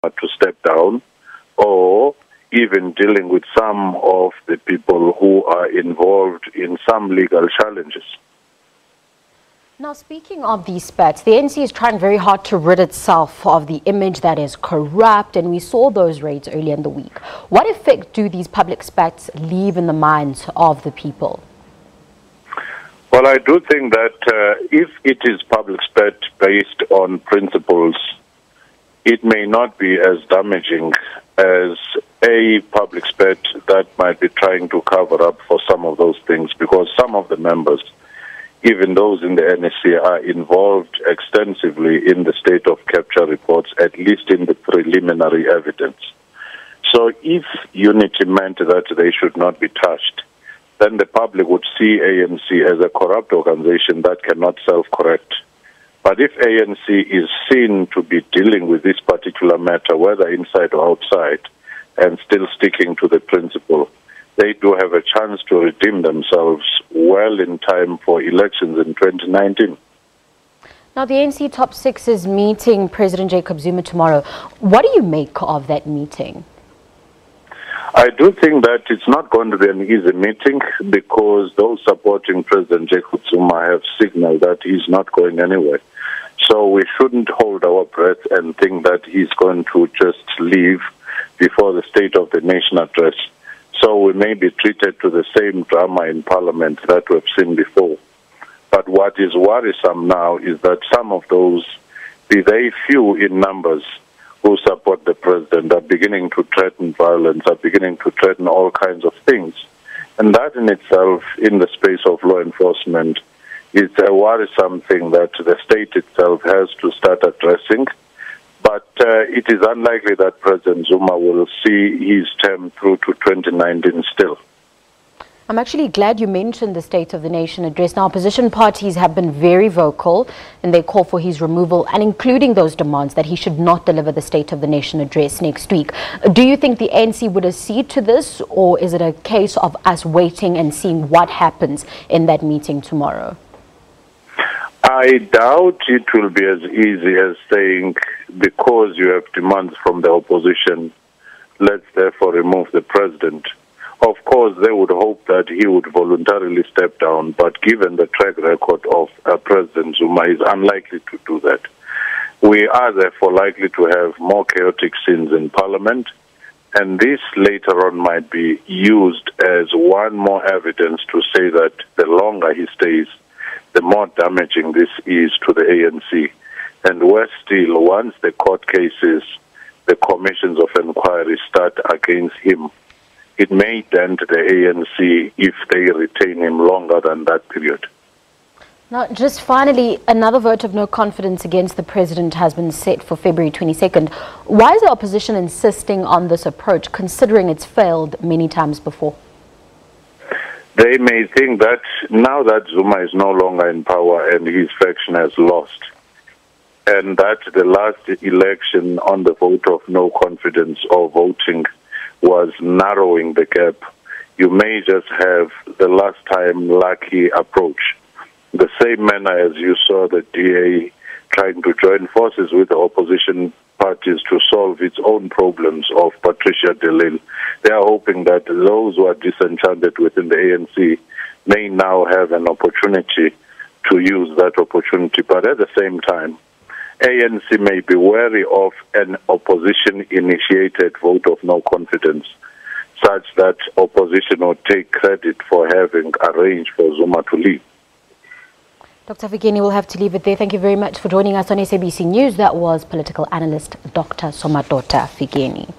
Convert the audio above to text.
to step down, or even dealing with some of the people who are involved in some legal challenges. Now, speaking of these spats, the ANC is trying very hard to rid itself of the image that is corrupt, and we saw those raids earlier in the week. What effect do these public spats leave in the minds of the people? Well, I do think that if it is public spat based on principles, it may not be as damaging as a public spat that might be trying to cover up for some of those things, because some of the members, even those in the NSC, are involved extensively in the state of capture reports, at least in the preliminary evidence. So if unity meant that they should not be touched, then the public would see ANC as a corrupt organization that cannot self-correct. But if ANC is seen to be dealing with this particular matter, whether inside or outside, and still sticking to the principle, they do have a chance to redeem themselves well in time for elections in 2019. Now, the ANC Top 6 is meeting President Jacob Zuma tomorrow. What do you make of that meeting? I do think that it's not going to be an easy meeting, because those supporting President Jacob Zuma have signaled that he's not going anywhere. So we shouldn't hold our breath and think that he's going to just leave before the State of the Nation address. So we may be treated to the same drama in Parliament that we've seen before. But what is worrisome now is that some of those, be they few in numbers, who support the president, are beginning to threaten violence, are beginning to threaten all kinds of things. And that in itself, in the space of law enforcement, is a worrisome thing that the state itself has to start addressing. But it is unlikely that President Zuma will see his term through to 2019 still. I'm actually glad you mentioned the State of the Nation address. Now, opposition parties have been very vocal in their call for his removal, and including those demands that he should not deliver the State of the Nation address next week. Do you think the ANC would accede to this, or is it a case of us waiting and seeing what happens in that meeting tomorrow? I doubt it will be as easy as saying, because you have demands from the opposition, let's therefore remove the president. Of course, they would hope that he would voluntarily step down, but given the track record of President Zuma, is unlikely to do that. We are therefore likely to have more chaotic scenes in Parliament, and this later on might be used as one more evidence to say that the longer he stays, the more damaging this is to the ANC. And worse still, once the court cases, the commissions of inquiry start against him, it may dent the ANC if they retain him longer than that period. Now, just finally, another vote of no confidence against the president has been set for February 22nd. Why is the opposition insisting on this approach, considering it's failed many times before? They may think that now that Zuma is no longer in power and his faction has lost, and that the last election on the vote of no confidence or voting was narrowing the gap, you may just have the last time lucky approach. The same manner as you saw the DA trying to join forces with the opposition parties to solve its own problems of Patricia de Lille. They are hoping that those who are disenchanted within the ANC may now have an opportunity to use that opportunity. But at the same time, ANC may be wary of an opposition-initiated vote of no confidence, such that opposition will take credit for having arranged for Zuma to leave. Dr. Fikeni, we'll have to leave it there. Thank you very much for joining us on SABC News. That was political analyst Dr. Somadoda Fikeni.